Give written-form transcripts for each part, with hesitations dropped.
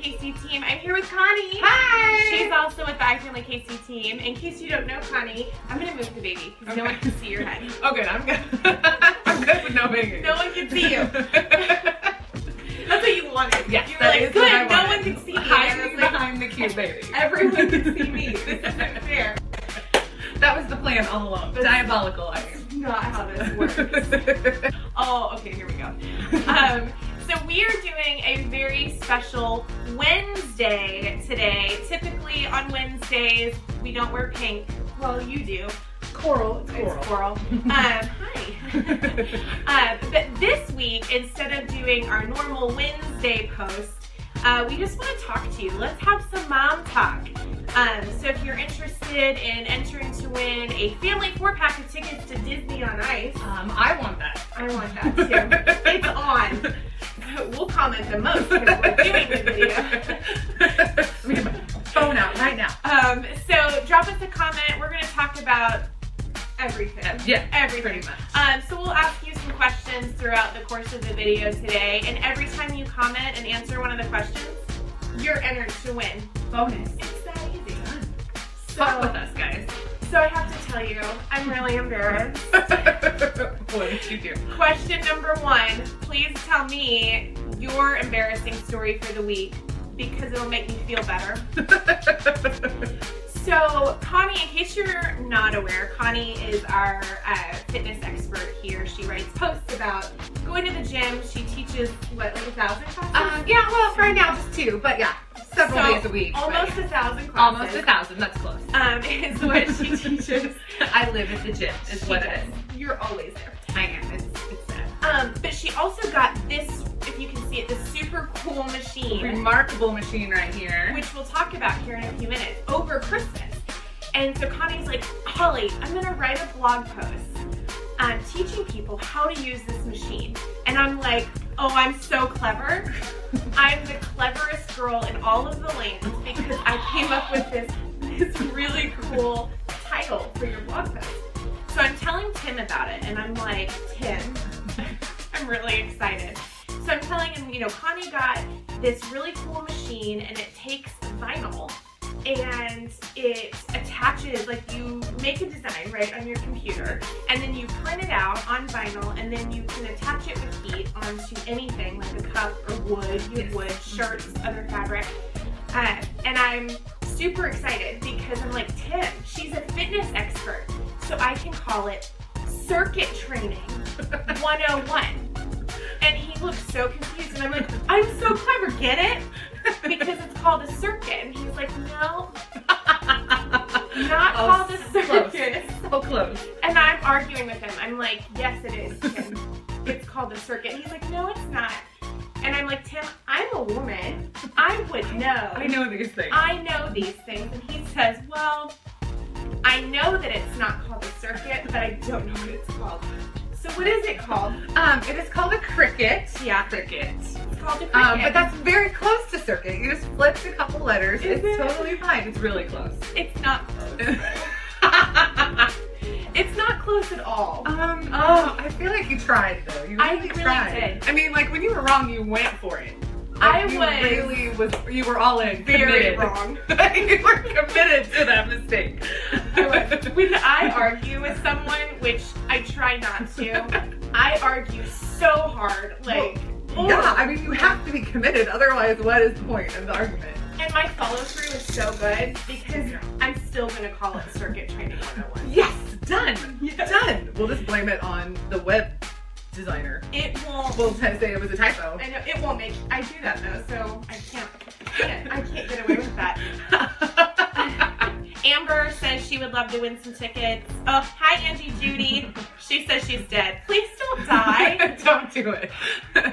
iFamilyKC team. I'm here with Connie. Hi! She's also with the iFamilyKC team. In case you don't know Connie, I'm going to move the baby because no one can see your head. Oh good, I'm good. I'm good with no baby. No one can see you. That's what you wanted. Yes, you were like, good, no one can see me. Hide me behind the cute baby. Everyone can see me. This isn't fair. That was the plan all along. That's Diabolical, I That's not how this works. Oh, okay, here we go. So we are doing a very special Wednesday today. Typically on Wednesdays, we don't wear pink. Well, you do. Coral. It's coral. Hi. But this week, instead of doing our normal Wednesday post, we just want to talk to you. Let's have some mom talk. So if you're interested in entering to win a family 4-pack of tickets to Disney on Ice. I want that. I want that too. It's on. We'll comment the most because we're doing the video. Let me get my phone out right now. So drop us a comment. We're going to talk about everything. Yeah, everything. Pretty much. So we'll ask you some questions throughout the course of the video today, and every time you comment and answer one of the questions, you're entered to win. Bonus. It's that easy. Talk with us, guys. So I have to tell you, I'm really embarrassed. What did you do? Question number 1, please tell me your embarrassing story for the week because it'll make me feel better. So Connie, in case you're not aware, Connie is our fitness expert here. She writes posts about going to the gym. She teaches, what, like 1,000 classes? Yeah, well, right now just 2, but yeah, several days a week. Almost 1,000 classes. Almost 1,000, that's close. Is what she teaches. I live at the gym, is what it is. You're always there. I am, it's sad. But she also got this, if you can see it, this super cool machine. Remarkable machine right here. Which we'll talk about here in a few minutes, over Christmas. And so Connie's like, Holly, I'm gonna write a blog post teaching people how to use this machine. And I'm like, oh, I'm so clever. I'm the cleverest girl in all of the land because I came up with this really cool title for your blog post. So I'm telling Tim about it, and I'm like, Tim, I'm really excited. So I'm telling him, you know, Connie got this really cool machine, and it takes vinyl, and it attaches, like you make a design, right, on your computer, and then you print it out on vinyl, and then you can attach it with heat onto anything, like a cup or wood, wood, shirts, other fabric. And I'm super excited because I'm like, Tim, she's a fitness expert, so I can call it Circuit Training 101. And he looks so confused, and I'm like, I'm so clever, get it? Because it's called a circuit. And he's like, no, not called a circuit. So close. And I'm arguing with him. I'm like, yes, it is, Tim. It's called a circuit. And he's like, no, it's not. And I'm like, Tim, I'm a woman. I would know. I know these things. I know these things. And he says, well, I know that it's not called a circuit, but I don't know what it's called. So what is it called? It is called a cricket. Yeah. Cricket. It's called a cricket. But that's very close to circuit. You just flipped a couple letters. Is it's it? totally fine. It's really close. It's not close. It's not close at all. I feel like you tried though. You really tried. Did. I mean, like when you were wrong, you went for it. Like, you were all in. Very committed. wrong. You were committed to that mistake. When I argue with someone, which I try not to, I argue so hard, like. Well, yeah, I mean, you have to be committed. Otherwise, what is the point of the argument? And my follow through is so good because I'm still gonna call it Circuit Training 101. Yes, done. Yes. Done. We'll just blame it on the web designer. It won't. We'll say it was a typo. I know it won't make. I do that though, so I can't get away with that. Amber says she would love to win some tickets. Oh, hi Angie Judy. She says she's dead. Please don't die. Don't do it.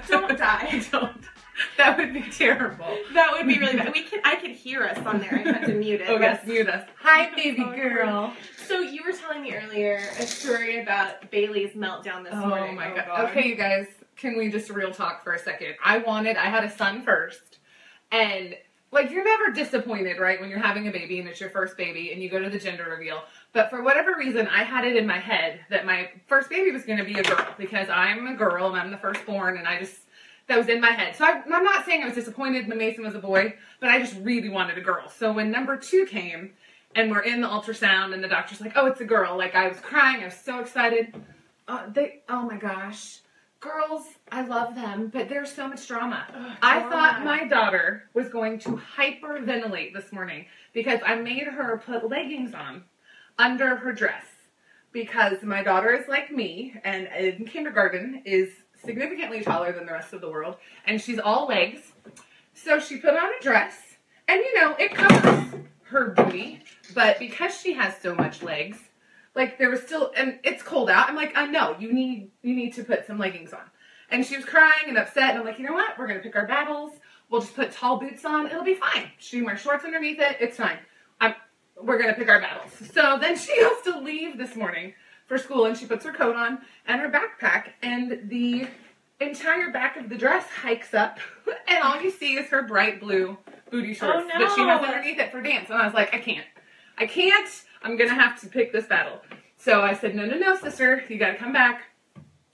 Don't die. Don't. That would be terrible. That would be really bad. I could hear us on there. I had to mute it. Oh yes, mute us. Hi baby girl. So you were telling me earlier a story about Bailey's meltdown this morning. Oh my god. Okay, you guys, can we just real talk for a second? I had a son first, and like you're never disappointed, right, when you're having a baby and it's your first baby and you go to the gender reveal. But for whatever reason, I had it in my head that my first baby was going to be a girl because I'm a girl and I'm the firstborn, and I just that was in my head. So I'm not saying I was disappointed when Mason was a boy, but I just really wanted a girl. So when number 2 came and we're in the ultrasound and the doctor's like, oh, it's a girl. Like, I was crying. I was so excited. Oh my gosh. Girls, I love them, but there's so much drama. I thought my daughter was going to hyperventilate this morning because I made her put leggings on under her dress because my daughter is like me and in kindergarten is significantly taller than the rest of the world, and she's all legs. So she put on a dress, and you know, it covers her booty, but because she has so much legs, like there was still, and it's cold out, I'm like, I know, you need to put some leggings on. And she was crying and upset, and I'm like, you know what, we're going to pick our battles, we'll just put tall boots on, it'll be fine. She can wear shorts underneath it, it's fine. We're going to pick our battles. So then she has to leave this morning for school, and she puts her coat on and her backpack, and the entire back of the dress hikes up, and all you see is her bright blue booty shorts that she has underneath it for dance. And I was like, I can't. I'm going to have to pick this battle. So I said, no, sister, you got to come back.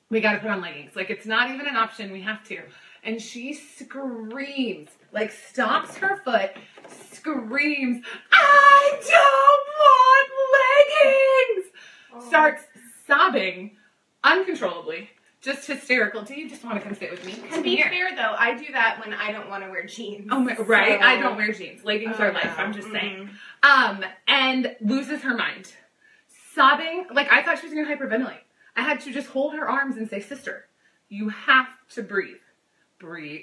We got to put on leggings. Like, it's not even an option. We have to. And she screams, like, stomps her foot, screams, I don't want leggings! Starts sobbing uncontrollably, just hysterical. Do you just want to come sit with me? To be fair, though, I do that when I don't want to wear jeans. Oh my, right? So. I don't wear jeans. Leggings are life. I'm just saying. And loses her mind, sobbing. Like, I thought she was going to hyperventilate. I had to just hold her arms and say, sister, you have to breathe.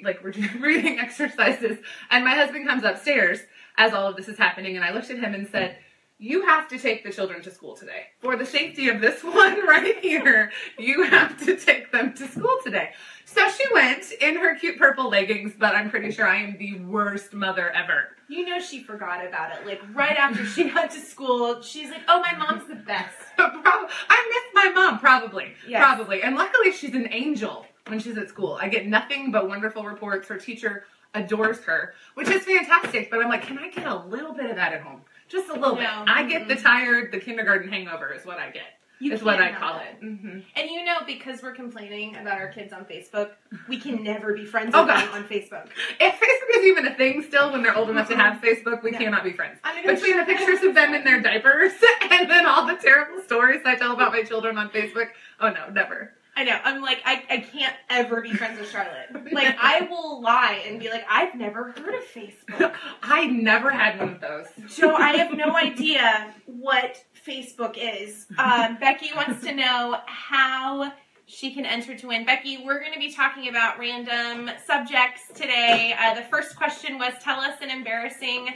Like, we're doing breathing exercises. And my husband comes upstairs as all of this is happening, and I looked at him and said, you have to take the children to school today. For the safety of this one right here, you have to take them to school today. So she went in her cute purple leggings, but I'm pretty sure I am the worst mother ever. You know she forgot about it. Like, right after she got to school, she's like, oh, my mom's the best. I miss my mom, probably. Yes. Probably. And luckily, she's an angel when she's at school. I get nothing but wonderful reports. Her teacher adores her, which is fantastic. But I'm like, can I get a little bit of that at home? Just a little bit. I get the kindergarten hangover is what I get. Is what I call it. And you know, because we're complaining about our kids on Facebook, we can never be friends with them on Facebook. If Facebook is even a thing still when they're old enough to have Facebook, we cannot be friends. Between the pictures of them in their diapers and then all the terrible stories I tell about my children on Facebook, oh no, never. I know. I'm like, I can't ever be friends with Charlotte. Like, I will lie and be like, I've never heard of Facebook. I never had one of those. So I have no idea what Facebook is. Becky wants to know how she can enter to win. Becky, we're going to be talking about random subjects today. The first question was, tell us an embarrassing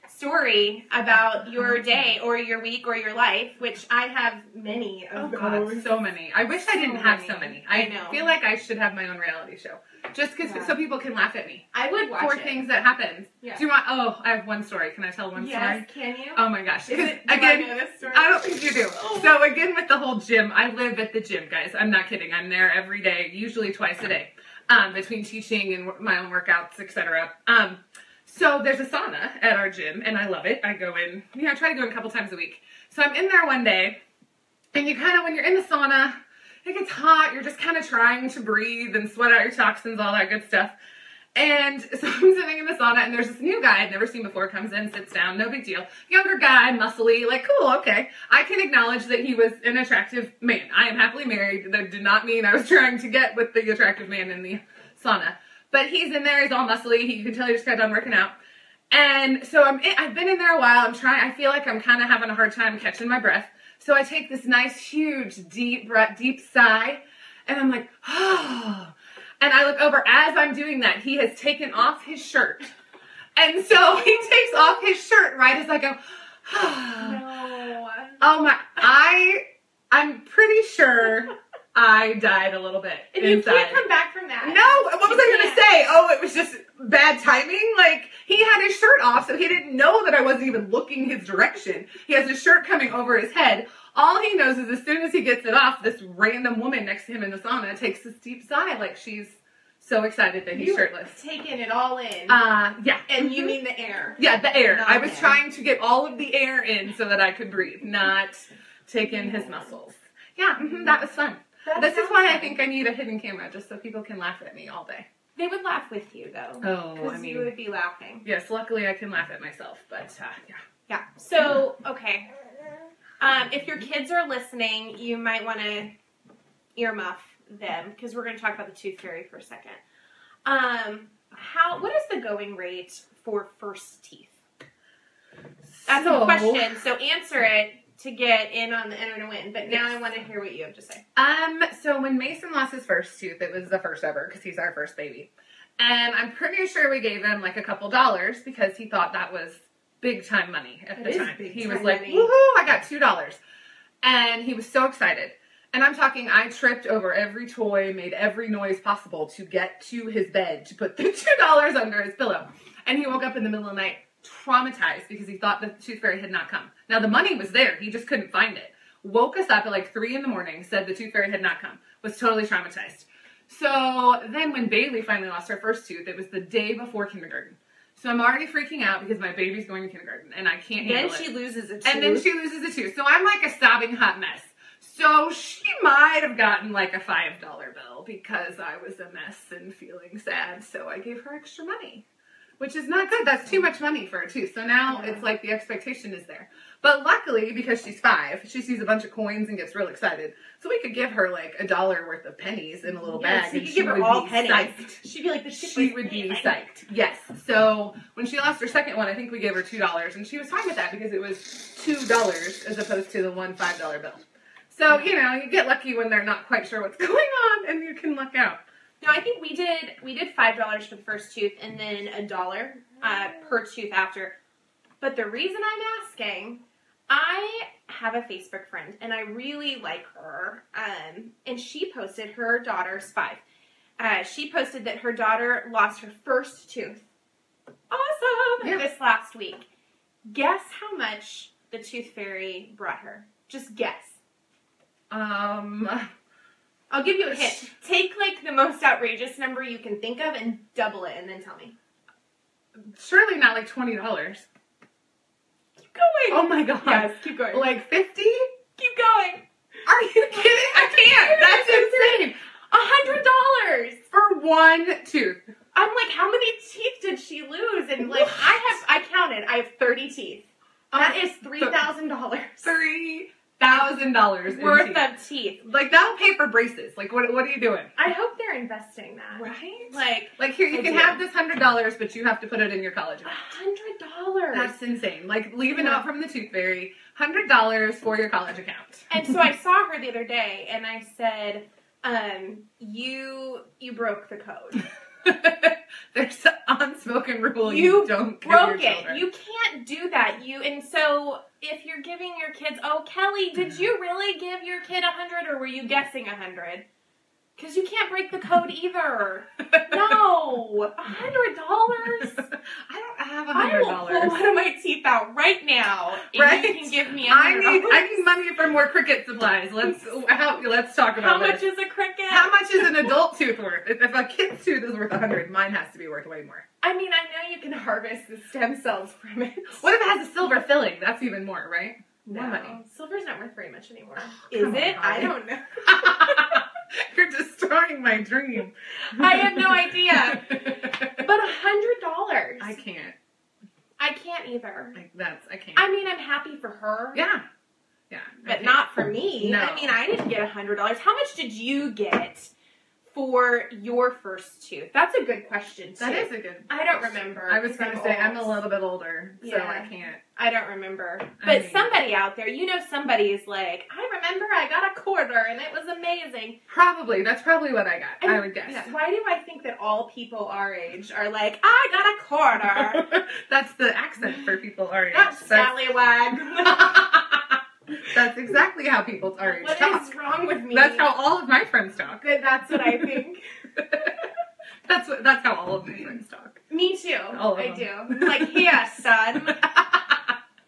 story about your day or your week or your life, which I have many of those. God, so many. I wish I didn't have so many. I know. Feel like I should have my own reality show. Just because so people can laugh at me. I would watch for things that happen. Yeah. Do you want, I have one story. Can I tell one story? Yes, can you? Oh my gosh. Again, I know this story? I don't think you do. Oh. So again with the whole gym, I live at the gym, guys. I'm not kidding. I'm there every day, usually twice a day, between teaching and my own workouts, etc. So there's a sauna at our gym, and I love it. I go in, I try to go in a couple times a week. So I'm in there one day, and you kind of, when you're in the sauna, it gets hot. You're just kind of trying to breathe and sweat out your toxins, all that good stuff. And so I'm sitting in the sauna, and there's this new guy I'd never seen before, comes in, sits down, no big deal. Younger guy, muscly, like, cool, okay. I can acknowledge that he was an attractive man. I am happily married. That did not mean I was trying to get with the attractive man in the sauna. But he's in there, he's all muscly, you can tell he just got done working out. And so I've been in there a while, I feel like I'm kind of having a hard time catching my breath. So I take this nice, huge, deep breath, deep sigh, and I'm like, oh. And I look over, as I'm doing that, he has taken off his shirt. And so he takes off his shirt right as I go, oh. No. Oh my, I'm pretty sure I died a little bit and inside. You can't come back from that. No, what was I going to say? Oh, it was just bad timing? Like, he had his shirt off, so he didn't know that I wasn't even looking his direction. He has his shirt coming over his head. All he knows is as soon as he gets it off, this random woman next to him in the sauna takes this deep sigh, like she's so excited that he's shirtless. Taking it all in. Yeah. And you mean the air? Yeah, the air. I was trying to get all of the air in so that I could breathe, not take in his muscles. Yeah, that was fun. This is why I think I need a hidden camera, just so people can laugh at me all day. They would laugh with you, though. Oh, because you would be laughing. Yes, luckily I can laugh at myself, but yeah. Yeah. So, okay. If your kids are listening, you might want to earmuff them because we're going to talk about the tooth fairy for a second. What is the going rate for first teeth? That's a question. So answer it to get in on the enter to win. But now I want to hear what you have to say. So when Mason lost his first tooth, it was the first ever because he's our first baby. And I'm pretty sure we gave him like a couple dollars because he thought that was big time money at the time. He was like, woohoo, I got $2. And he was so excited. And I'm talking, I tripped over every toy, made every noise possible to get to his bed to put the $2 under his pillow. And he woke up in the middle of the night traumatized because he thought the tooth fairy had not come. Now the money was there, he just couldn't find it. Woke us up at like 3 in the morning, said the tooth fairy had not come. Was totally traumatized. So then when Bailey finally lost her first tooth, it was the day before kindergarten. So I'm already freaking out because my baby's going to kindergarten and I can't handle it. Then she loses a tooth. And then she loses a tooth. So I'm like a sobbing hot mess. So she might have gotten like a $5 bill because I was a mess and feeling sad. So I gave her extra money, which is not good. That's too much money for a tooth. So now it's like the expectation is there. But luckily, because she's 5, she sees a bunch of coins and gets real excited. So we could give her like $1 worth of pennies in a little bag. So you and could give her all pennies. Psyched. She'd be like, she would be psyched. Yes. So when she lost her second one, I think we gave her $2. And she was fine with that because it was $2 as opposed to the one $5 bill. So, you know, you get lucky when they're not quite sure what's going on and you can luck out. No, I think we did $5 for the first tooth and then $1 per tooth after. But the reason I'm asking, I have a Facebook friend and I really like her. And she posted her daughter's 5. She posted that her daughter lost her first tooth. Awesome! Yeah. This last week. Guess how much the tooth fairy brought her? Just guess. I'll give you a hint. Take like the most outrageous number you can think of and double it and then tell me. Surely not like $20. Keep going. Oh my god. Yes, keep going. Like 50? Keep going. Are you kidding? I can't. That's insane. $100 for one tooth. I'm like, how many teeth did she lose? And like, I counted. I have 30 teeth. That is $3,000. $3,000 worth of teeth. Like that'll pay for braces. Like what are you doing? I hope they're investing that. Right? Like here you can have this $100, but you have to put it in your college account. $100. That's insane. Like leave a note from the tooth fairy. $100 for your college account. And so I saw her the other day and I said, you broke the code. There's an unspoken rule. You don't broke it. You can't do that. And so if you're giving your kids, oh, Kelly, did you really give your kid 100 or were you guessing 100? Because you can't break the code either. No, $100. I don't have $100. I will pull one of my teeth out right now. And right? You can give me $100. I need money for more cricket supplies. Let's talk about How much is a cricket? How much is an adult tooth worth? If a kid's tooth is worth 100, mine has to be worth way more. I mean, I know you can harvest the stem cells from it. What if it has a silver filling? That's even more, right? No, more money. Silver's not worth very much anymore. Is it? I don't know. You're destroying my dream. I have no idea. But $100. I can't. I can't either. I can't. I mean, I'm happy for her. Yeah. Yeah. But not for me. No. I mean, I didn't get $100. How much did you get for your first tooth? That's a good question, too. That is a good I don't remember. I was going to say, I'm a little bit older, so I can't. I don't remember. But somebody out there, you know somebody is like, I remember I got a quarter and it was amazing. Probably. That's probably what I got, and I would guess. Yeah, why do I think that all people our age are like, I got a quarter? That's the accent for people our age. That's scallywag. That's exactly how people our age talk. What is wrong with me? That's how all of my friends talk. That's what I think. That's how all of my friends talk. Me too. I do. Like, here, son.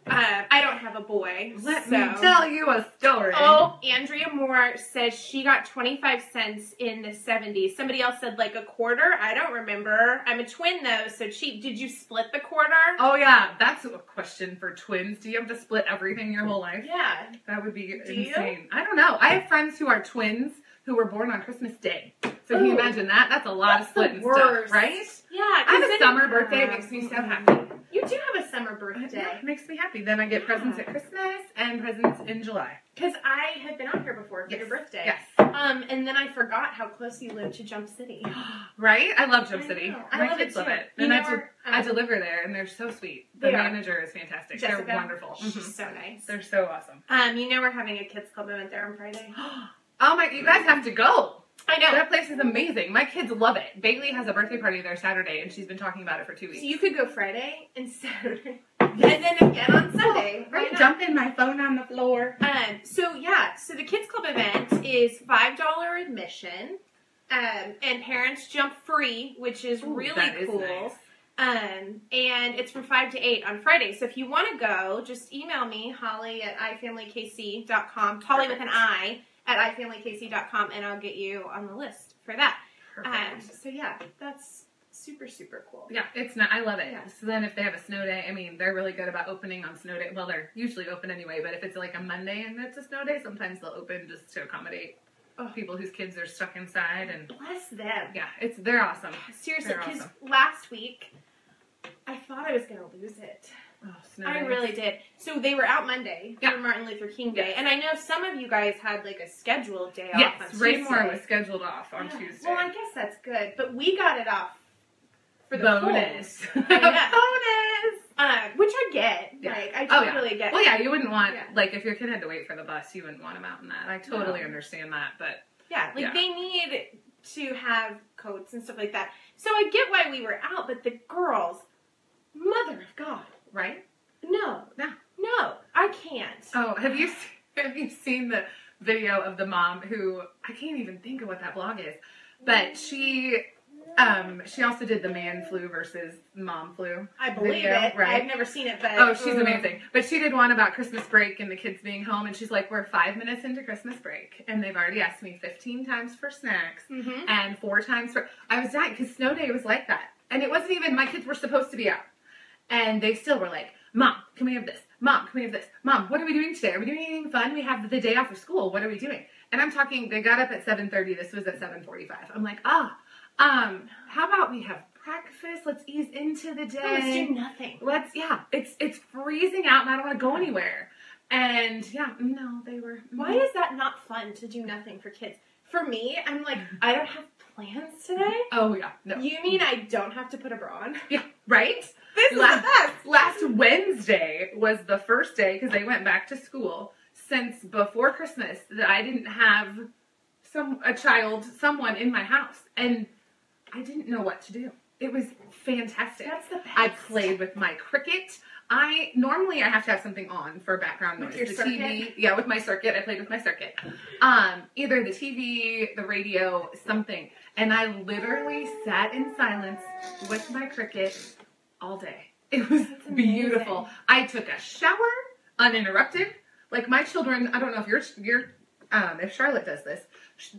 I don't have a boy. Let me tell you a story. Oh, Andrea Moore says she got 25 cents in the 70s. Somebody else said like a quarter. I don't remember. I'm a twin though, so did you split the quarter? Oh yeah, that's a question for twins. Do you have to split everything your whole life? Yeah. That would be Do insane. You? I don't know. I have friends who are twins who were born on Christmas Day. So can you imagine that? That's a lot of splitting stuff, right? Yeah. I have a summer birthday. It makes me so happy. You do have a summer birthday. It makes me happy. Then I get presents at Christmas and presents in July. Because I had been out here before for your birthday. Yes. And then I forgot how close you live to Jump City. Right? I love Jump City. I My kids love it. And I deliver there, and they're so sweet. The manager is fantastic. Jessica, they're wonderful. She's so nice. They're so awesome. You know we're having a kids club event there on Friday. Oh my! You guys have to go. I know. That place is amazing. My kids love it. Bailey has a birthday party there Saturday, and she's been talking about it for 2 weeks. So you could go Friday and Saturday. And then again on Sunday. Are you dumping my phone on the floor? So the kids club event is $5 admission. And parents jump free, which is really cool. Nice. And it's from 5 to 8 on Friday. So if you want to go, just email me, Holly at iFamilyKC.com, Holly with an I at iFamilyKC.com, and I'll get you on the list for that. So yeah, that's super, super cool. Yeah, I love it. Yeah. So then if they have a snow day, I mean, they're really good about opening on snow day. Well, they're usually open anyway, but if it's like a Monday and it's a snow day, sometimes they'll open just to accommodate people whose kids are stuck inside. And bless them. Yeah, they're awesome. Seriously, because last week, I thought I was going to lose it. Oh, snow I really did. So they were out Monday for Martin Luther King Day. And I know some of you guys had like a scheduled day off on Tuesday. Raymore was scheduled off on Tuesday. Well, I guess that's good. But we got it off for the bonus. Bonus! Which I get. Yeah. Like, I totally get. Well, yeah, you wouldn't want, like, if your kid had to wait for the bus, you wouldn't want them out in that. I totally understand that, but. Yeah, they need to have coats and stuff like that. So I get why we were out, but the girls, mother of God. Right? No, I can't. Oh, have you seen the video of the mom who, I can't even think of what that blog is, but she also did the man flu versus mom flu. I believe it. Right? I've never seen it, but oh, she's amazing. But she did one about Christmas break and the kids being home, and she's like, we're 5 minutes into Christmas break, and they've already asked me 15 times for snacks and 4 times for. I was dying because snow day was like that, and it wasn't even my kids were supposed to be out. And they still were like, Mom, can we have this? Mom, can we have this? Mom, what are we doing today? Are we doing anything fun? We have the day off of school. What are we doing? And I'm talking, they got up at 7:30. This was at 7:45. I'm like, how about we have breakfast? Let's ease into the day. Let's do nothing. It's freezing out and I don't want to go anywhere. And no, they were. Why is that not fun to do nothing for kids? For me, I'm like, I don't have plans today. Oh, yeah. No. You mean I don't have to put a bra on? Yeah, right? This is the best. Last Wednesday was the first day, because they went back to school, since before Christmas, that I didn't have someone in my house. And I didn't know what to do. It was fantastic. That's the best. I played with my Cricut. Normally I have to have something on for background noise. With your circuit? TV. Yeah, with my circuit. I played with my circuit. Either the TV, the radio, something. And I literally sat in silence with my Cricut all day. It was beautiful. I took a shower uninterrupted. Like my children, I don't know if if Charlotte does this,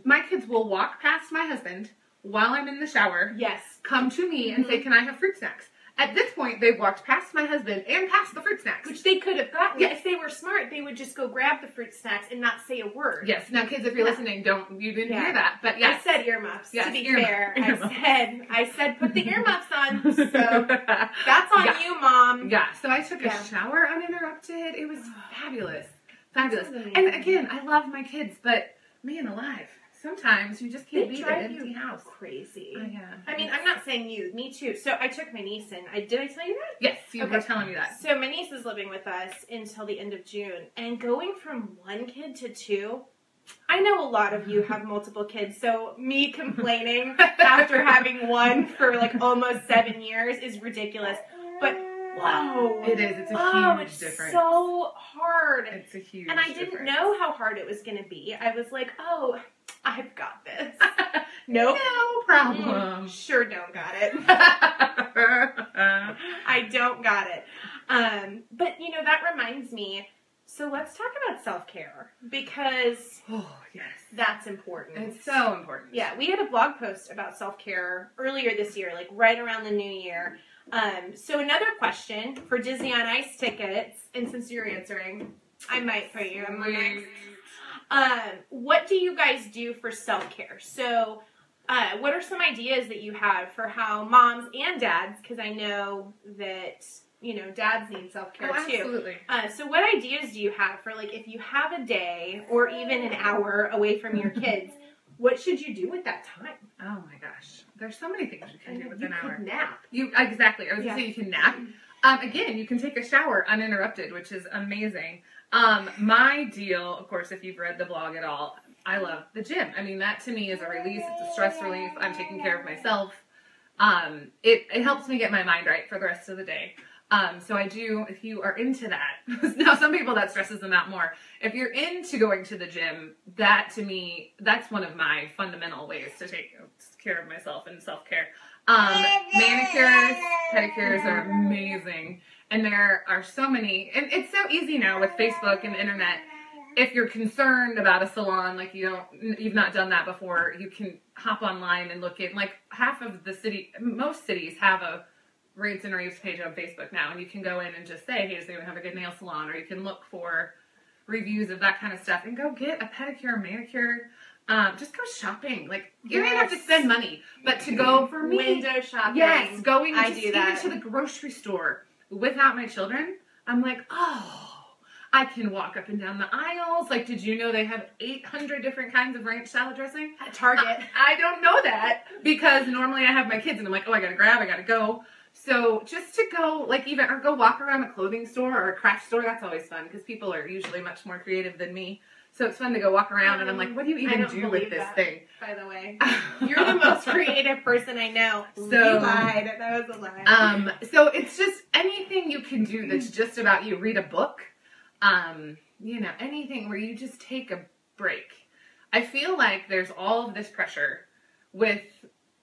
my kids will walk past my husband while I'm in the shower. Yes. Come to me and say, can I have fruit snacks? At this point, they've walked past my husband and past the fruit snacks. Which they could have gotten. Yes. If they were smart, they would just go grab the fruit snacks and not say a word. Yes. Now, kids, if you're listening, you didn't hear that. But yes. I said earmuffs, to be fair. I said put the earmuffs on. So that's on you, Mom. Yeah. So I took a shower uninterrupted. It was fabulous. Fabulous. And again, I love my kids, but man alive. Sometimes you just can't beat an empty house. Crazy. Yeah. I mean, I'm not saying you. Me too. So I took my niece in. Did I tell you that? Yes, you were telling me that. So my niece is living with us until the end of June. And going from 1 kid to 2, I know a lot of you have multiple kids. So me complaining after having 1 for like almost 7 years is ridiculous. But whoa. It is. It's a huge difference. It's so hard. It's a huge And I didn't know how hard it was going to be. I was like, I've got this. Nope. No problem. Sure don't got it. I don't got it. But, that reminds me, so let's talk about self-care because that's important. It's so important. Yeah, we had a blog post about self-care earlier this year, like right around the new year. So another question for Disney on Ice tickets, and since you're answering, I might put you on the next. What do you guys do for self-care? So, what are some ideas that you have for how moms and dads, because I know that, you know, dads need self-care too. Absolutely. So what ideas do you have for, like, if you have a day or even an hour away from your kids, what should you do with that time? Oh my gosh. There's so many things you can do with an hour. You could nap. Exactly. I was going to say you can nap. Again, you can take a shower uninterrupted, which is amazing. My deal, of course, if you've read the blog at all, I love the gym. I mean, that to me is a release. It's a stress relief. I'm taking care of myself. It helps me get my mind right for the rest of the day. So I do, if you are into that, now some people that stresses them out more. If you're into going to the gym, that to me, that's one of my fundamental ways to take care of myself and self-care. Manicures, pedicures are amazing. And there are so many, and it's so easy now with Facebook and the internet. If you're concerned about a salon, like you've not done that before, you can hop online and look at, like, most cities have a raves and raves page on Facebook now, and you can go in and just say, hey, does anyone have a good nail salon? Or you can look for reviews of that kind of stuff and go get a pedicure, manicure. Just go shopping. Like, you don't even have to spend money, but to go, for me, window shopping. Yes, going I just do even that. to the grocery store without my children. I'm like, oh, I can walk up and down the aisles. Like, did you know they have 800 different kinds of ranch salad dressing? At Target. I don't know that because normally I have my kids and I'm like, oh, I gotta grab, I gotta go. So just to go, like, or go walk around a clothing store or a craft store, that's always fun because people are usually much more creative than me. So it's fun to go walk around and I'm like, what do you even do with this thing? By the way, you're the most creative person I know. So, you lied. That was a lie. So it's just anything you can do that's just about you. Read a book. You know, anything where you just take a break. I feel like there's all of this pressure with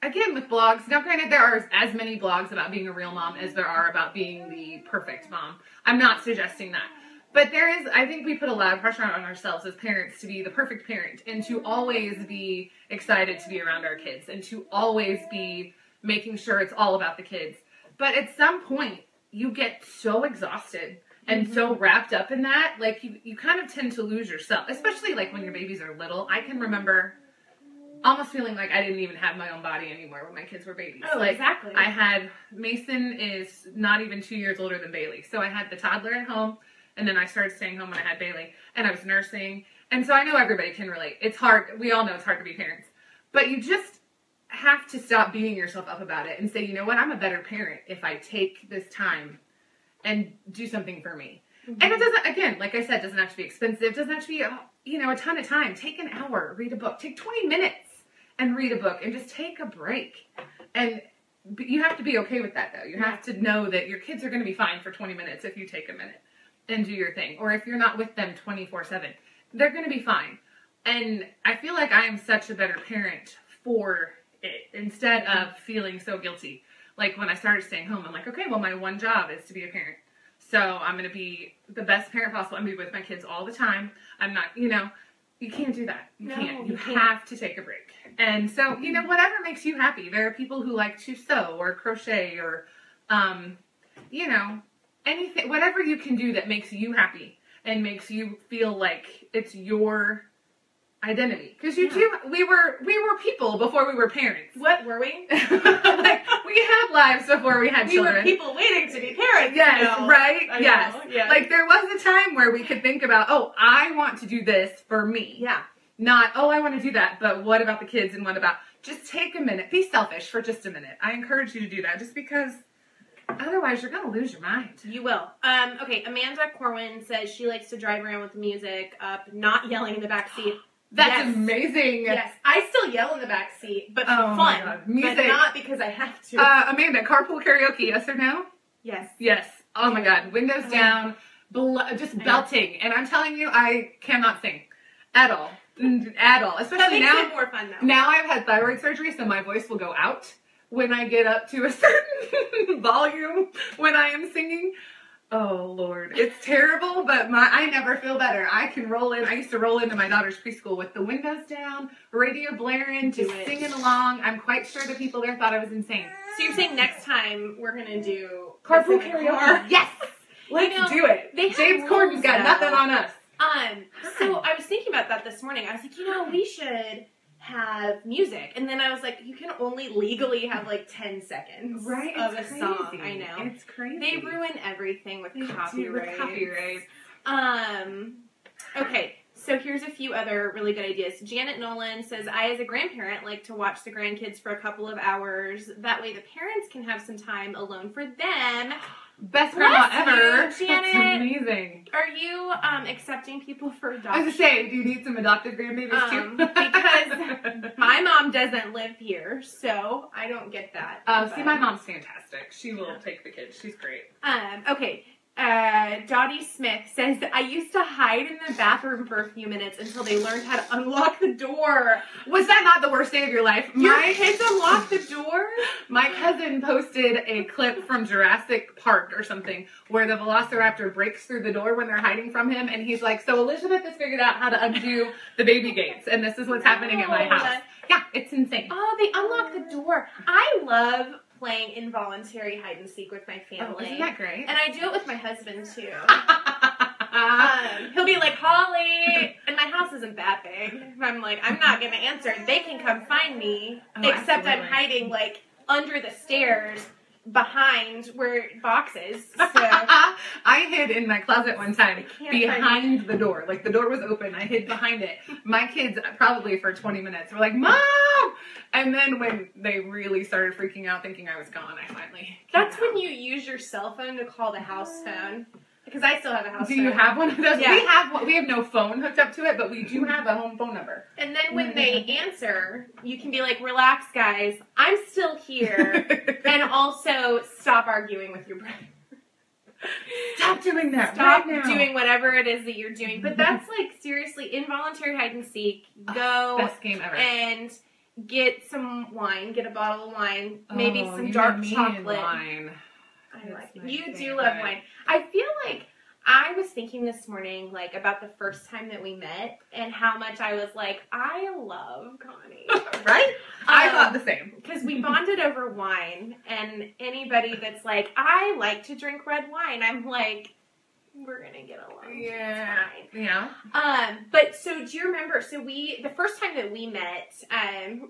blogs. Now, granted, there are as many blogs about being a real mom as there are about being the perfect mom. I'm not suggesting that. But I think we put a lot of pressure on ourselves as parents to be the perfect parent and to always be excited to be around our kids and to always be making sure it's all about the kids. But at some point, you get so exhausted and so wrapped up in that, like you kind of tend to lose yourself, especially like when your babies are little. I can remember almost feeling like I didn't even have my own body anymore when my kids were babies. Oh, like, exactly. Mason is not even 2 years older than Bailey. So I had the toddler at home, and then I started staying home when I had Bailey, and I was nursing. And so I know everybody can relate. It's hard. We all know it's hard to be parents. But you just have to stop beating yourself up about it and say, you know what, I'm a better parent if I take this time and do something for me. Mm-hmm. And it doesn't, again, like I said, doesn't have to be expensive. It doesn't have to be, a ton of time. Take an hour, read a book. Take 20 minutes and read a book and just take a break. And you have to be okay with that, though. You have to know that your kids are going to be fine for 20 minutes if you take a minute and do your thing. Or if you're not with them 24/7, they're going to be fine. And I feel like I am such a better parent for it instead of feeling so guilty. Like when I started staying home, I'm like, okay, well, my one job is to be a parent. So I'm going to be the best parent possible. I'm going to be with my kids all the time. I'm not, you can't do that. You can't. You have to take a break. And so, whatever makes you happy. There are people who like to sew or crochet or, anything, whatever you can do that makes you happy and makes you feel like it's your identity. Because we were people before we were parents. What were we? Like, we had lives before we had children. We were people waiting to be parents. Yes, right? Yes. Yes. Like, there was a time where we could think about, oh, I want to do this for me. Yeah. Not, oh, I want to do that, but what about the kids and what about... Just take a minute. Be selfish for just a minute. I encourage you to do that just because otherwise you're going to lose your mind. You will. Okay, Amanda Corwin says she likes to drive around with the music up, not yelling in the back seat. That's amazing. Yes, I still yell in the back seat, but for fun. Music. But not because I have to. Amanda, carpool karaoke, yes or no? Yes. Yes. Oh my God. Windows down, just belting. And I'm telling you, I cannot sing at all. At all. Especially that makes now. It more fun though. Now I've had thyroid surgery, so my voice will go out when I get up to a certain volume when I am singing. Oh, Lord. It's terrible, but I never feel better. I can roll in. I used to roll into my daughter's preschool with the windows down, radio blaring, just singing along. I'm quite sure the people there thought I was insane. So you're saying next time we're going to do carpool karaoke? Yes! Let's do it. James Corden's got nothing on us. So I was thinking about that this morning. I was like, we should have music. And then I was like, you can only legally have like 10 seconds of a song. I know. It's crazy. They ruin everything with copyright. Okay, so here's a few other really good ideas. Janet Nolan says, I as a grandparent like to watch the grandkids for a couple of hours. That way the parents can have some time alone for them. Best grandma ever. Janet. That's amazing. Are you accepting people for adoption? I was going to say, do you need some adoptive grandbabies too? Because my mom doesn't live here, so I don't get that. See, my mom's fantastic. She will take the kids. She's great. Okay. Dottie Smith says, I used to hide in the bathroom for a few minutes until they learned how to unlock the door. Was that not the worst day of your life? Your kids unlocked the door? My cousin posted a clip from Jurassic Park or something where the velociraptor breaks through the door when they're hiding from him, and he's like, so Elizabeth has figured out how to undo the baby gates, and this is what's happening at my house. Yeah, it's insane. Oh, they unlock the door. I love playing involuntary hide and seek with my family. Oh, isn't that great? And I do it with my husband too. He'll be like, Holly, and my house isn't that big. I'm like, I'm not gonna answer. They can come find me. Except I'm hiding like under the stairs behind boxes. So I hid in my closet one time behind the door. Like the door was open. I hid behind it. My kids probably for 20 minutes were like, Mom! And then when they really started freaking out thinking I was gone, I finally That's when you use your cell phone to call the house phone. Because I still have a house phone. Do you have one of those? Yeah. We have no phone hooked up to it, but we do have a home phone number. And then when they answer, you can be like, relax, guys. I'm still here. And also, stop arguing with your brother. Stop doing that. Stop doing whatever it is that you're doing. But that's like, seriously, involuntary hide and seek. Go. Best game ever. And get some wine. Get a bottle of wine. Maybe some dark chocolate. Wine. I like it. You do love wine. I feel like I was thinking this morning, like, about the first time that we met and how much I was like, I love Connie. Right? I thought the same. Because we bonded over wine, and anybody that's like, I like to drink red wine, I'm like, we're going to get along. Yeah. Yeah. But so do you remember, the first time that we met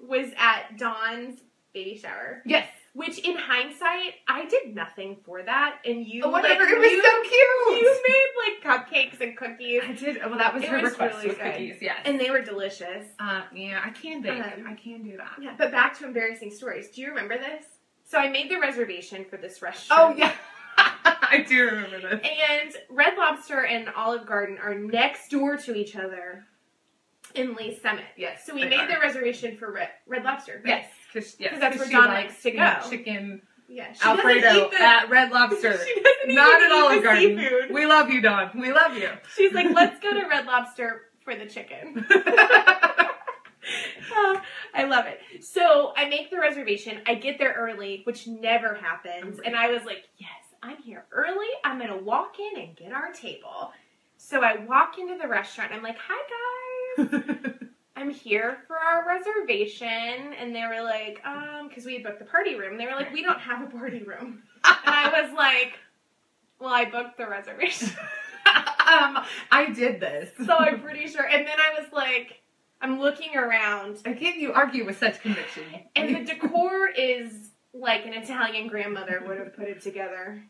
was at Dawn's baby shower. Yes. Which, in hindsight, I did nothing for that, and you, whatever, it was so cute! You made, like, cupcakes and cookies. I did, well, that was her request, really cookies, yes. And they were delicious. Yeah, I can bake. I can do that. Yeah, but back to embarrassing stories. Do you remember this? So I made the reservation for this restaurant. Oh, yeah. I do remember this. And Red Lobster and Olive Garden are next door to each other in Lee Summit. Yes. So we made the reservation for Red Lobster. Right? Yes. Because that's where Dawn likes to go. Chicken Alfredo at Red Lobster. She doesn't Not even at Olive eat the Garden. seafood. We love you, Dawn. We love you. She's like, let's go to Red Lobster for the chicken. I love it. So I make the reservation. I get there early, which never happens. And I was like, yes, I'm here early. I'm going to walk in and get our table. So I walk into the restaurant. I'm like, hi, guys. I'm here for our reservation. And they were like, because we had booked the party room. They were like, we don't have a party room. And I was like, well, I booked the reservation. I did this. So I'm pretty sure. And then I was like, I'm looking around. Again, you argue with such conviction. And the decor is like an Italian grandmother would have put it together.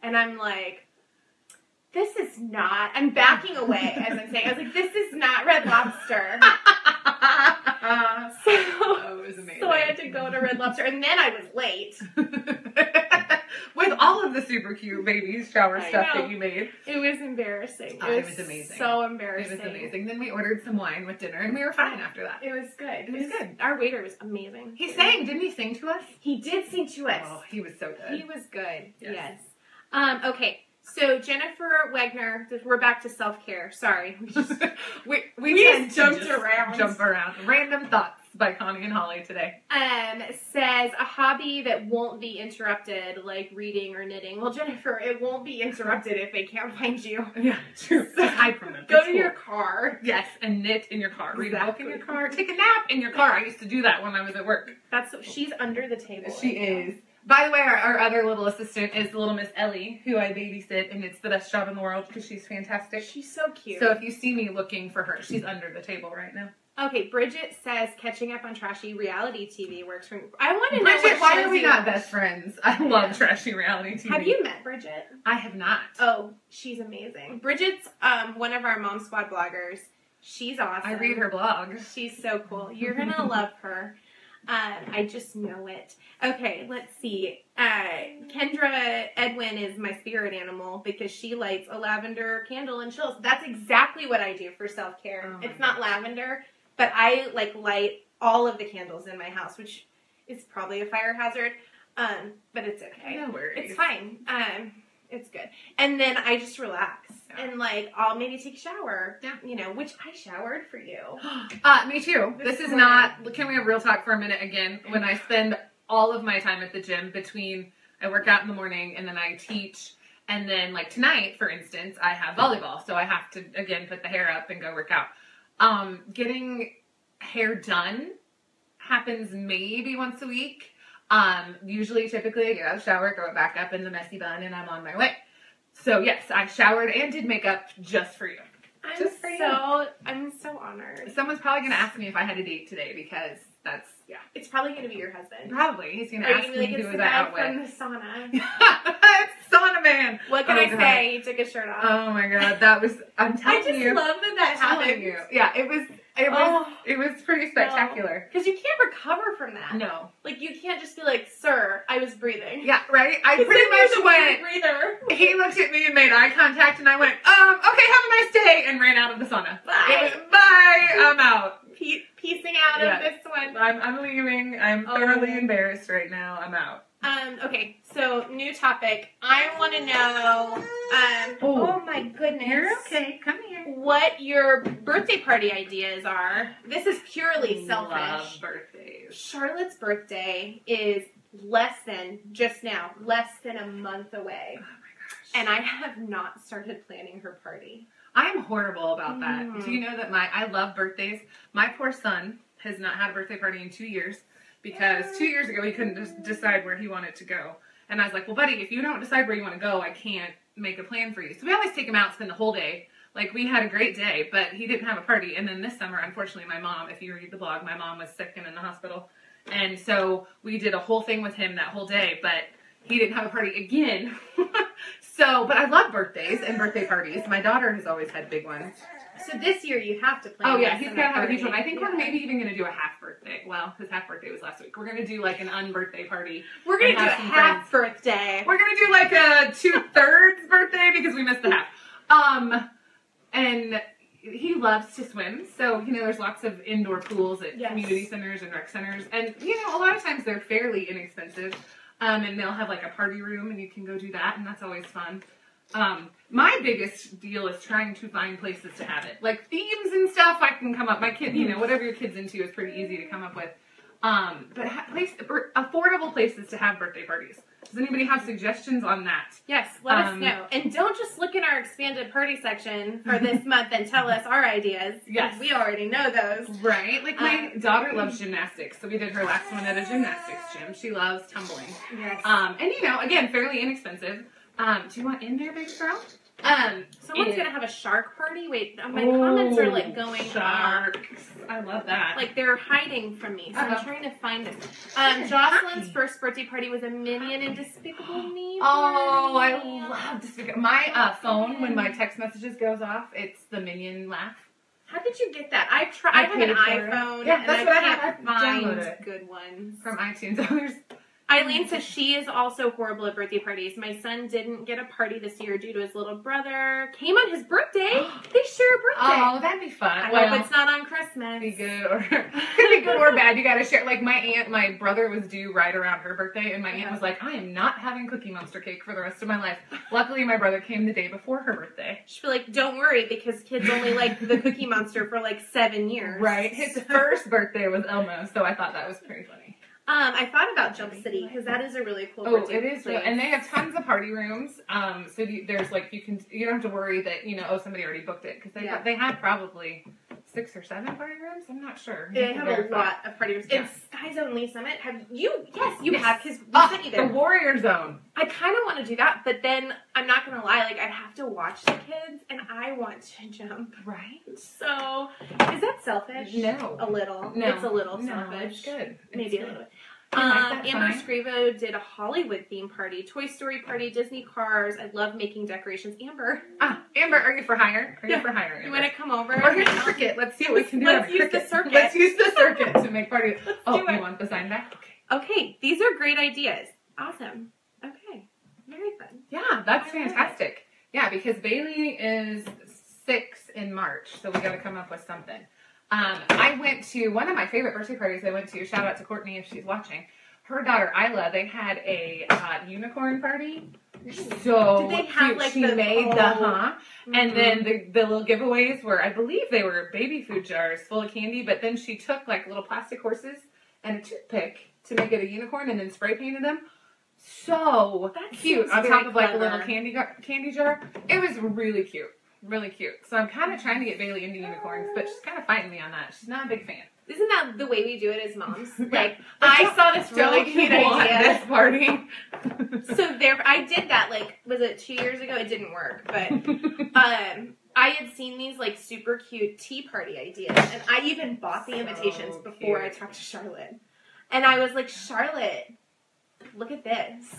And I'm like, this is not, I'm backing away as I'm saying. I was like, this is not Red Lobster. It was amazing. So I had to go to Red Lobster. And then I was late. With all of the super cute baby shower stuff that you made. It was embarrassing. It was amazing. So embarrassing. It was amazing. Then we ordered some wine with dinner and we were fine after that. It was good. It was good. Our waiter was amazing. He sang. Didn't he sing to us? He did sing to us. Oh, he was so good. He was good. Yes. Okay. So Jennifer Wegner, we're back to self-care. Sorry. we just jumped around. Jump around. Random thoughts by Connie and Holly today. Says a hobby that won't be interrupted, like reading or knitting. Well, Jennifer, it won't be interrupted if they can't find you. Yeah, true. Just hide from them. Go to your car. Yes, and knit in your car. Read a book in your car. Take a nap in your car. I used to do that when I was at work. She's under the table. She is. By the way, our other little assistant is little Miss Ellie, who I babysit, and it's the best job in the world because she's fantastic. She's so cute. So if you see me looking for her, she's under the table right now. Okay, Bridget says catching up on trashy reality TV works for me. I want to know Bridget, what why shows are we you not watch. best friends? I love trashy reality TV. Have you met Bridget? I have not. Oh, she's amazing. Bridget's one of our Mom Squad bloggers. She's awesome. I read her blog. She's so cool. You're going to love her. I just know it. Okay, let's see. Kendra Edwin is my spirit animal because she lights a lavender candle and chills. That's exactly what I do for self-care. Oh it's not lavender, but I light all of the candles in my house, which is probably a fire hazard. But it's okay. No worries. It's fine. It's good. And then I just relax. Yeah. And I'll maybe take a shower. Yeah. Which I showered for you. Me too. This is not, can we have real talk for a minute again? When I spend all of my time at the gym between, I work out in the morning and then I teach. And then tonight, for instance, I have volleyball. So I have to, again, put the hair up and go work out. Getting hair done happens maybe once a week. Usually, typically, I get out of the shower, throw it back up in the messy bun, and I'm on my way. So, yes, I showered and did makeup just for you. I'm so honored. Someone's probably going to ask me if I had a date today because that's, yeah. It's probably going to be your husband. Probably. He's going to Are ask you me like, who it's was the I guy out from with. the sauna? It's Sauna Man. What can I say? He took his shirt off. Oh, my God. That was, I'm telling you. I just love that happened. Telling you. Yeah, it was pretty spectacular. Because you can't recover from that. No. You can't just be like, sir, I was breathing. Yeah, right? I pretty much went, breather. he looked at me and made eye contact and I went, okay, have a nice day, and ran out of the sauna. Bye. Bye, I'm out. Piecing out of this one. I'm leaving. I'm thoroughly embarrassed right now. I'm out. Okay, so new topic. I want to know, oh my goodness. You're okay. Come here. What your birthday party ideas are. This is purely selfish. Love birthdays. Charlotte's birthday is less than a month away. Oh my gosh. And I have not started planning her party. I'm horrible about that. Do you know that I love birthdays? My poor son has not had a birthday party in 2 years because 2 years ago he couldn't just decide where he wanted to go. And I was like, well, buddy, if you don't decide where you want to go, I can't make a plan for you. So we always take him out and spend the whole day. We had a great day, but he didn't have a party. And then this summer, unfortunately, my mom, if you read the blog, my mom was sick and in the hospital. And so we did a whole thing with him that whole day, but he didn't have a party again. But I love birthdays and birthday parties. My daughter has always had big ones. So this year you have to plan. Oh yeah, he's got to have a huge one. I think we're maybe even going to do a half birthday. Well, his half birthday was last week. We're going to do an unbirthday party. We're going to do a half birthday. We're going to do a 2/3 birthday because we missed the half. And he loves to swim. So, there's lots of indoor pools at community centers and rec centers. And, a lot of times they're fairly inexpensive. And they'll have a party room and you can go do that. And that's always fun. My biggest deal is trying to find places to have it. Themes and stuff, I can come up. My kid, whatever your kid's into is pretty easy to come up with. But affordable places to have birthday parties. Does anybody have suggestions on that? Yes, let us know. And don't just look in our expanded party section for this month and tell us our ideas. Yes. We already know those. Right. My daughter loves gymnastics, so we did her last one at a gymnastics gym. She loves tumbling. Yes. And again, fairly inexpensive. Do you want in there, big girl? Someone's gonna have a shark party. Wait, my comments are going sharks. I love that. They're hiding from me, so I'm trying to find this. Jocelyn's first birthday party was a Minion and Despicable Me. Oh, I love Despicable. My phone, when my text messages goes off, it's the Minion laugh. How did you get that? I have an iPhone, and I can't find good ones from iTunes. Eileen says she is also horrible at birthday parties. My son didn't get a party this year due to his little brother. Came on his birthday. They share a birthday. Oh, that'd be fun. I hope it's not on Christmas. Be good or could be good or bad. You gotta share. My brother was due right around her birthday, and my aunt was like, I am not having Cookie Monster cake for the rest of my life. Luckily, my brother came the day before her birthday. She'd be like, don't worry, because kids only like the Cookie Monster for 7 years. Right. His first birthday was Elmo, so I thought that was pretty funny. I thought about Jump City because that is a really cool. Oh, it is, and they have tons of party rooms. So there's you don't have to worry that somebody already booked it because they have probably 6 or 7 party rooms. I'm not sure. They have a lot of party rooms. Yeah. And Sky Zone Lee Summit, have you? Yes, you have, because we sent you the there. Warrior Zone. I kind of want to do that, but then I'm not going to lie, like, I'd have to watch the kids, and I want to jump. Right. So, is that selfish? No. A little. No. It's a little No, selfish. it's good. Maybe It's a good. little bit. Like Amber Scrivo did a Hollywood theme party, Toy Story party, Disney cars. I love making decorations. Amber. Amber, are you for hire? Are you for hire, Amber? You want to come over? Or here's the circuit. Let's see what we can do. Let's use the circuit. Let's use the circuit to make party. do You it. want the sign back? Okay, these are great ideas. Awesome. Okay. Very fun. Yeah, that's I love fantastic. Yeah, because Bailey is 6 in March, so we got to come up with something. I went to one of my favorite birthday parties I went to. Shout out to Courtney if she's watching. Her daughter Isla, they had a unicorn party. So Did they have, cute. like, She the made whole- and then the little giveaways were, I believe they were baby food jars full of candy, but then she took like little plastic horses and a toothpick to make it a unicorn and then spray painted them. So That cute seems on very top of like a clever. little candy jar. It was really cute. Really cute. So I'm kind of trying to get Bailey into unicorns, but she's kind of fighting me on that. She's not a big fan. Isn't that the way we do it as moms? Like, But I saw this really cute idea. This party. So there, I did that, like, was it 2 years ago? It didn't work, but I had seen these, like, super cute tea party ideas, and I even bought the So invitations before I cute. talked to Charlotte. And I was like, Charlotte, look at this.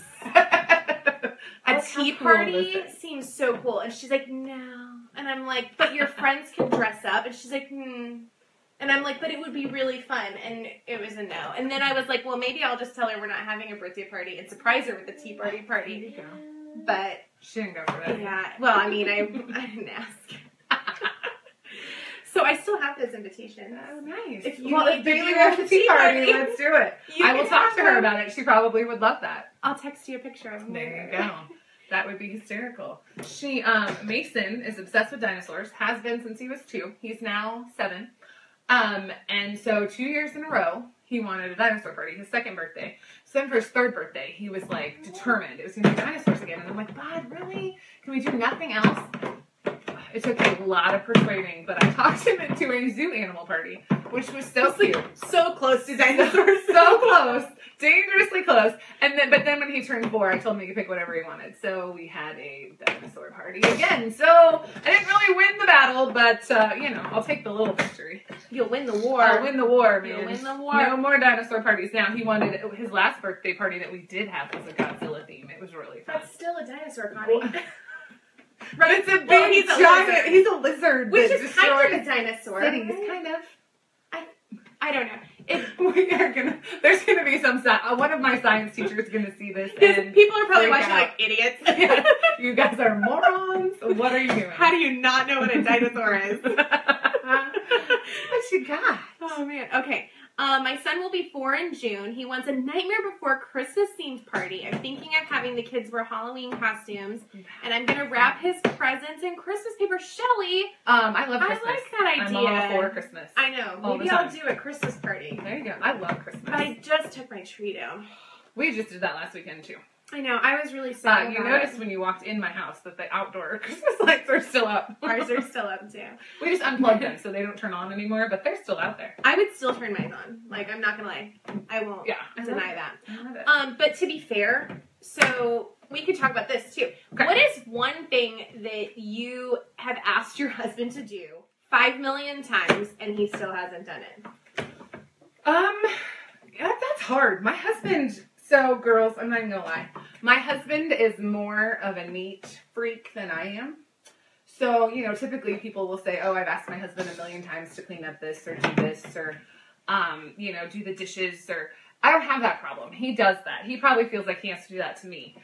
A tea party seems so cool. And she's like, no. And I'm like, but your friends can dress up. And she's like, And I'm like, but it would be really fun. And it was a no. And then I was like, well, maybe I'll just tell her we're not having a birthday party and surprise her with a tea party There party. you go. But, She didn't go for that. yeah. Well, I mean, I didn't ask. So I still have those invitations. Oh, nice. If you well, need if to Bailey do wants a a tea tea party, party, let's do it. you I will can talk have to her them. about it. She probably would love that. I'll text you a picture of them. There you go. That would be hysterical. She, Mason is obsessed with dinosaurs. Has been since he was 2. He's now 7. And so 2 years in a row, he wanted a dinosaur party. His 2nd birthday. So then for his 3rd birthday, he was like determined it was going to be dinosaurs again. And I'm like, Bud, really? Can we do nothing else? It took a lot of persuading, but I talked him into a zoo animal party, which was so cute. So close to dinosaurs. So close. Dangerously close. But then when he turned 4, I told him he could pick whatever he wanted. So we had a dinosaur party again. So I didn't really win the battle, but, I'll take the little victory. You'll win the war. I'll win the war, man. You'll win the war. No more dinosaur parties. Now, he wanted, his last birthday party that we did have was a Godzilla theme. It was really fun. That's still a dinosaur, Connie. But it's a big, Well, he's a giant, lizard. he's a lizard. Which that is kind of a destroys dinosaur. cities, kind of. I don't know. There's gonna be some, one of my science teachers is gonna see this and People are probably freak watching out. like idiots. Yes, you guys are morons. What are you doing? How do you not know what a dinosaur is? What you got? Oh man. Okay. My son will be 4 in June. He wants a Nightmare Before Christmas themed party. I'm thinking of having the kids wear Halloween costumes, and I'm gonna wrap his presents in Christmas paper. Shelly, I love Christmas. I like that idea. I'm all for Christmas. I know. All Maybe the I'll time. do a Christmas party. There you go. I love Christmas. But I just took my tree down. We just did that last weekend too. I know. I was really sad. You noticed when you walked in my house that the outdoor Christmas lights are still up. Ours are still up too. We just unplugged them so they don't turn on anymore, but they're still out there. I would still turn mine on. Like, I'm not gonna lie. I won't deny that. I love it. But to be fair, so we could talk about this too. Okay. What is one thing that you have asked your husband to do 5 million times and he still hasn't done it? That's hard. My husband, so girls, I'm not even gonna lie. My husband is more of a neat freak than I am. So, typically people will say, oh, I've asked my husband 1 million times to clean up this or do this or, do the dishes or, I don't have that problem. He does that. He probably feels like he has to do that to me.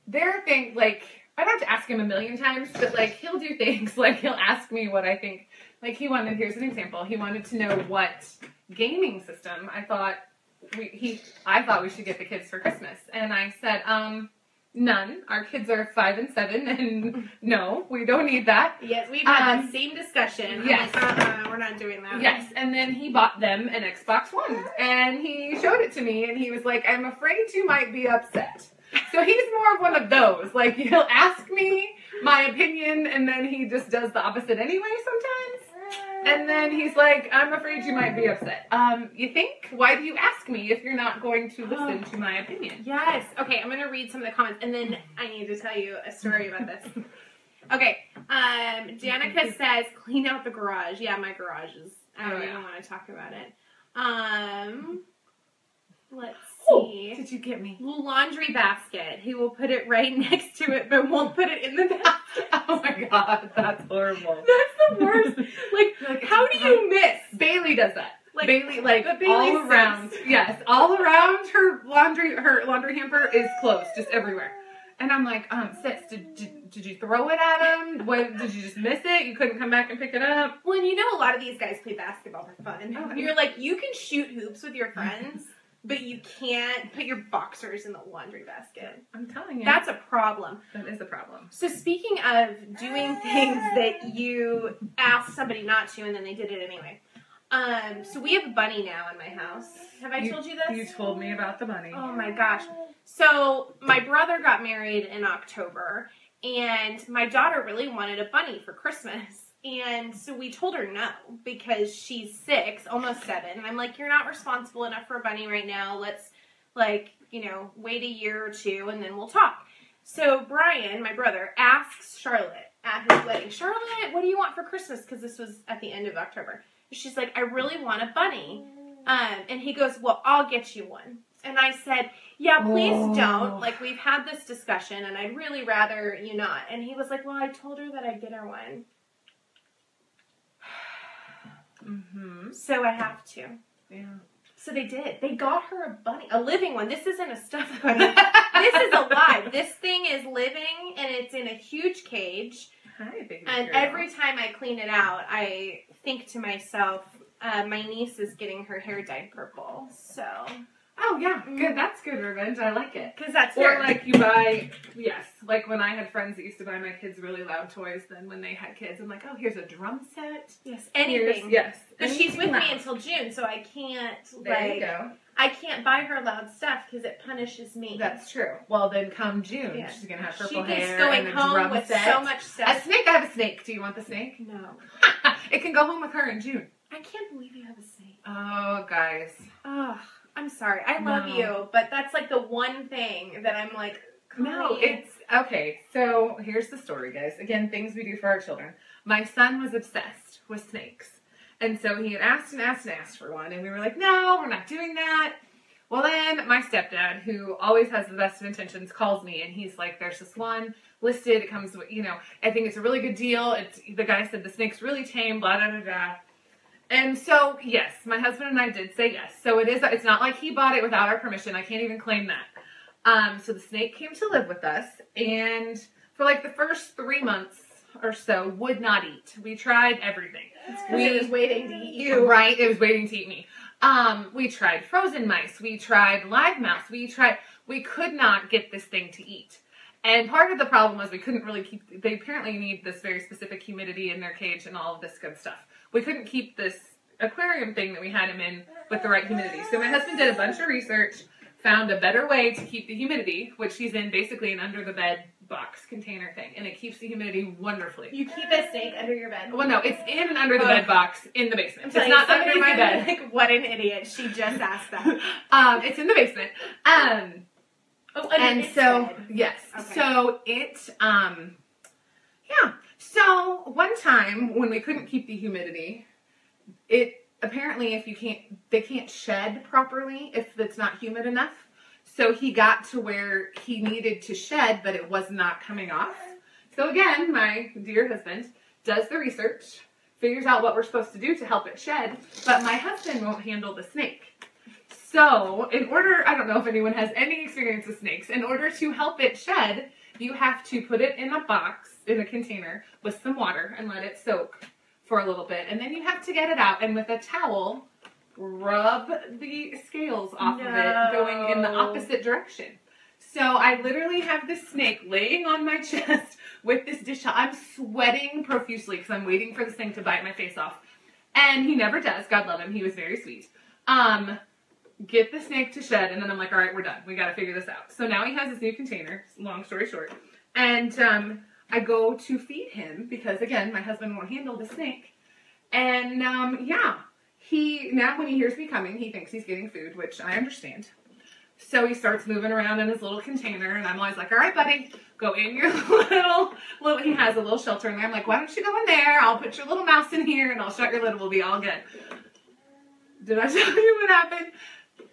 There are things, like, I don't have to ask him 1 million times, but, like, he'll do things, like, he'll ask me what I think, like, here's an example, he wanted to know what gaming system I thought we should get the kids for Christmas, and I said, none, our kids are 5 and 7, and no, we don't need that. Yes, we've had the same discussion. Yes. I'm like, we're not doing that. Yes, and then he bought them an Xbox One, and he showed it to me, and he was like, I'm afraid you might be upset. So he's more of one of those. Like, he'll ask me my opinion, and then he just does the opposite anyway sometimes. And then he's like, I'm afraid you might be upset. You think? Why do you ask me if you're not going to listen to my opinion? Yes. Okay, I'm going to read some of the comments, and then I need to tell you a story about this. Okay, Danica says, clean out the garage. Yeah, my garage is, I don't even want to talk about it. Let's see. Did you get me? Laundry basket. He will put it right next to it, but won't put it in the basket. Oh my god, that's horrible. That's the worst. Like how do you miss? Bailey does that. Like, Bailey, Bailey all around. Yes, all around her laundry hamper is clothes, just everywhere. And I'm like, sis, did you throw it at him? What, did you just miss it? You couldn't come back and pick it up? Well, and you know a lot of these guys play basketball for fun. Oh, you're like, you can shoot hoops with your friends, but you can't put your boxers in the laundry basket. I'm telling you. That's a problem. That is a problem. So speaking of doing things that you asked somebody not to and then they did it anyway. So we have a bunny now in my house. Have I told you this? You told me about the bunny. Oh my gosh. So my brother got married in October, and my daughter really wanted a bunny for Christmas. And so we told her no, because she's 6, almost 7. And I'm like, you're not responsible enough for a bunny right now. Let's, wait a year or 2, and then we'll talk. So Brian, my brother, asks Charlotte at his wedding, Charlotte, what do you want for Christmas? Because this was at the end of October. She's like, I really want a bunny. And he goes, well, I'll get you one. And I said, yeah, please don't. Like, we've had this discussion, and I'd really rather you not. And he was like, well, I told her that I'd get her one. Mm-hmm. So I have to. Yeah. So they did. They got her a bunny. A living one. This isn't a stuffed bunny. This is alive. This thing is living, and it's in a huge cage. Hi, baby and girl. Every time I clean it out, I think to myself, my niece is getting her hair dyed purple. So... Oh, yeah. Good. That's good revenge. I like it. Because that's Or like you buy, yes, like when I had friends that used to buy my kids really loud toys, then when they had kids, I'm like, oh, here's a drum set. Yes, anything. Yes. But she's with me until June, so I can't, there you go. I can't buy her loud stuff because it punishes me. That's true. Well, then come June, she's going to have purple hair She's going and a home drum with set. so much stuff. A snake. I have a snake. Do you want the snake? No. It can go home with her in June. I can't believe you have a snake. Oh, guys. Oh, I'm sorry. I love you, but that's like the one thing that I'm like, no, it's, okay, so here's the story, guys. Again, things we do for our children. My son was obsessed with snakes. And so he had asked and asked and asked for one, and we were like, no, we're not doing that. Well, then my stepdad, who always has the best of intentions, calls me, and he's like, there's this one listed. It comes with, I think it's a really good deal. The guy said the snake's really tame, blah, blah, blah, blah. And so, yes, my husband and I did say yes. So it's not like he bought it without our permission. I can't even claim that. So the snake came to live with us, and for like the first 3 months or so, would not eat. We tried everything. It was waiting to eat you. Right, it was waiting to eat me. We tried frozen mice. We tried live mouse. We could not get this thing to eat. And part of the problem was we couldn't really they apparently need this very specific humidity in their cage and all of this good stuff. We couldn't keep this aquarium thing that we had him in with the right humidity. So my husband did a bunch of research, found a better way to keep the humidity, which he's in basically an under the bed box container thing, and it keeps the humidity wonderfully. You keep a snake under your bed? Well, no, it's in an under the bed box in the basement. It's not under my bed. Like, what an idiot. She just asked that. It's in the basement. And so, yes. Okay. So it, yeah. So one time when we couldn't keep the humidity, apparently they can't shed properly if it's not humid enough. So he got to where he needed to shed, but it was not coming off. So again, my dear husband does the research, figures out what we're supposed to do to help it shed, but my husband won't handle the snake. So I don't know if anyone has any experience with snakes, in order to help it shed, you have to put it in a box, in a container, with some water and let it soak for a little bit. And then you have to get it out and with a towel, rub the scales off of it going in the opposite direction. So I literally have this snake laying on my chest with this dish towel. I'm sweating profusely because I'm waiting for this thing to bite my face off. And he never does. God love him. He was very sweet. get the snake to shed, and then I'm like, all right, we're done. We got to figure this out. So now he has this new container, long story short. And I go to feed him because, again, my husband won't handle the snake. And, yeah, now when he hears me coming, he thinks he's getting food, which I understand. So he starts moving around in his little container, and I'm always like, all right, buddy, go in your little, he has a little shelter in there. I'm like, why don't you go in there? I'll put your little mouse in here, and I'll shut your lid, and we'll be all good. Did I tell you what happened?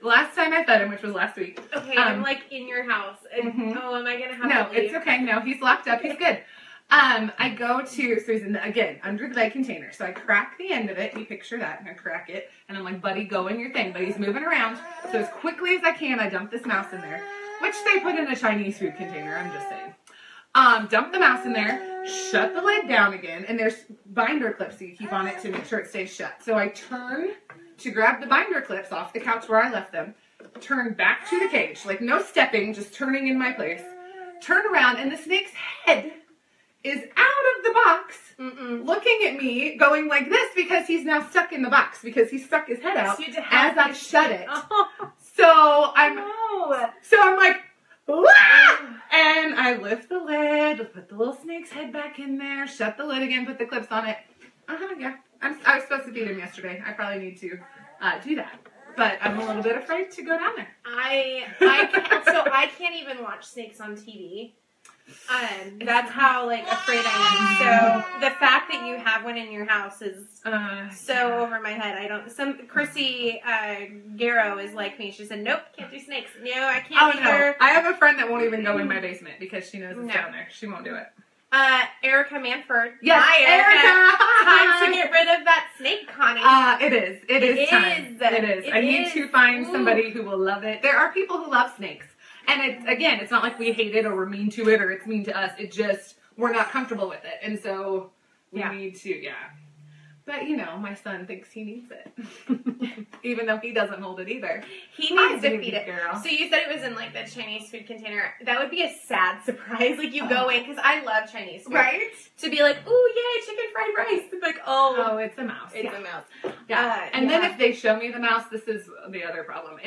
Last time I fed him, which was last week. Okay, I'm like in your house. And, oh, am I going to have to leave? No, it's okay. No, he's locked up. He's good. I go to, so he's in again, under the bed container. So I crack the end of it. You picture that. I crack it. And I'm like, buddy, go in your thing. But he's moving around. So as quickly as I can, I dump this mouse in there. Which they put in a Chinese food container. I'm just saying. Dump the mouse in there. Shut the lid down again. And there's binder clips so you keep on it to make sure it stays shut. So I turn to grab the binder clips off the couch where I left them. Turn back to the cage. Like no stepping, just turning in my place. Turn around and the snake's head is out of the box, looking at me, going like this because he's now stuck in the box because he stuck his head out as I shut it. Oh. So I'm like, ah! And I lift the lid, put the little snake's head back in there, shut the lid again, put the clips on it. Yeah. I was supposed to feed him yesterday. I probably need to do that. But I'm a little bit afraid to go down there. I can't even watch snakes on TV. That's how afraid I am. So the fact that you have one in your house is so over my head. Chrissy Garrow is like me. She said, nope, can't do snakes. No, I can't either. I have a friend that won't even go in my basement because she knows it's down there. She won't do it. Erica Manford. Yes, hi, Erica. Time to get rid of that snake, Connie. It is time. It is. I need to find somebody who will love it. There are people who love snakes. And it's not like we hate it or we're mean to it or it's mean to us. It just, we're not comfortable with it. And so we need to, But, my son thinks he needs it. Even though he doesn't hold it either. He needs to feed it. Girl. So you said it was in, the Chinese food container. That would be a sad surprise. You go in, because I love Chinese food. Right? To be like, ooh, yay, chicken fried rice. It's like, oh. It's a mouse. It's a mouse. Yeah. And then if they show me the mouse, this is the other problem.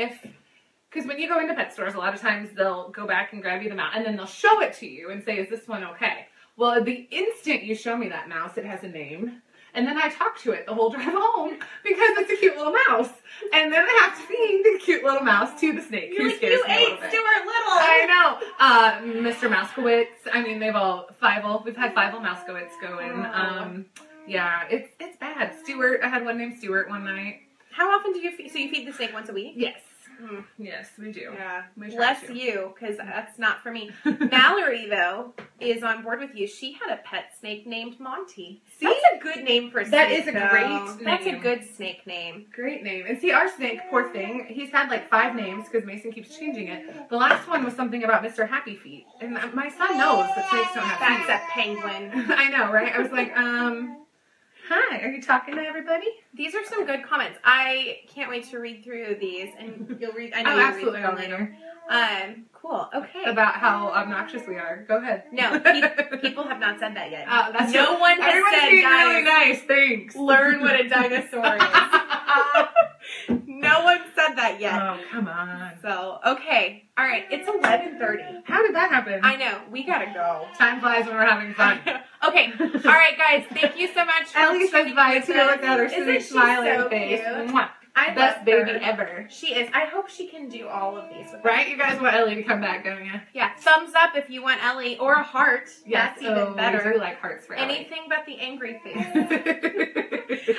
Because when you go into pet stores, a lot of times they'll go back and grab you the mouse, and then they'll show it to you and say, is this one okay? Well, the instant you show me that mouse, it has a name. And then I talk to it the whole drive home because it's a cute little mouse. And then I have to feed the cute little mouse to the snake. You ate Stuart Little. I know. Mr. Mousekowitz. I mean, we've had Fievel Mousekowitz go in. Yeah, it's bad. Stuart, I had one named Stuart one night. How often do you feed? So you feed the snake once a week? Yes. Yes, we do. Yeah. Bless you, because that's not for me. Mallory, though, is on board with you. She had a pet snake named Monty. See? That's a good name for a snake. That is a great name. That's a good snake name. Great name. And see, our snake, poor thing, he's had 5 names because Mason keeps changing it. The last one was something about Mr. Happy Feet. And my son knows that snakes don't have feet. That's a penguin. I know, right? I was like, hi, are you talking to everybody? These are some good comments. I can't wait to read through these, and you'll read. I know you'll absolutely read them later. Cool. Okay. About how obnoxious we are. Go ahead. No, people have not said that yet. That's no true. one has Everyone's said, being guys, really nice. Thanks. Learn what a dinosaur is. No one said that yet. Oh, come on. So, okay. All right. It's 11:30. How did that happen? I know. We gotta go. Time flies when we're having fun. Okay. All right, guys. Thank you so much for Ellie says bye too. Look at her sweet smiling face. Mwah. Best baby ever. She is. I hope she can do all of these with Right? You guys want Ellie to come back, don't you? Yeah. Thumbs up if you want Ellie, or a heart. Yes. That's even better. We do like hearts for Ellie. Anything but the angry face.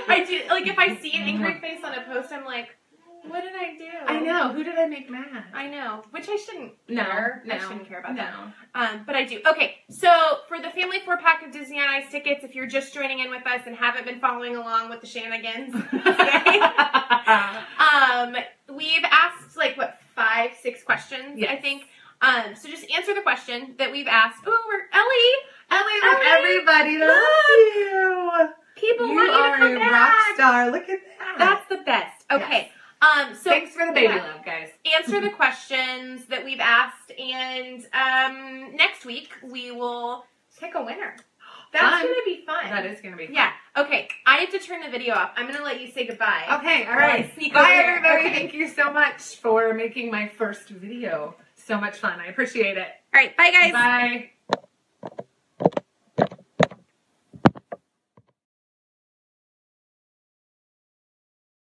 I do. If I see an angry face on a post, I'm like, what did I do? I know. Who did I make mad? I know. Which I shouldn't care. No. I shouldn't care about that. No. But I do. Okay, so for the family 4-pack of Disney on Ice tickets, if you're just joining in with us and haven't been following along with the shenanigans today, we've asked 5-6 questions, yes. I think. So just answer the question that we've asked. Oh, Ellie, everybody loves you. People want you to come back. You are a rock star. Look at that. That's the best. Okay. Yes. So thanks for the baby love, guys. Answer the questions that we've asked, and next week we will pick a winner. That's Fun. gonna be fun. That is gonna be fun. Yeah. Okay, I have to turn the video off. I'm gonna let you say goodbye. Okay, all While I right. sneak Bye, over here. everybody. Okay. Thank you so much for making my first video so much fun. I appreciate it. All right, bye guys. Bye.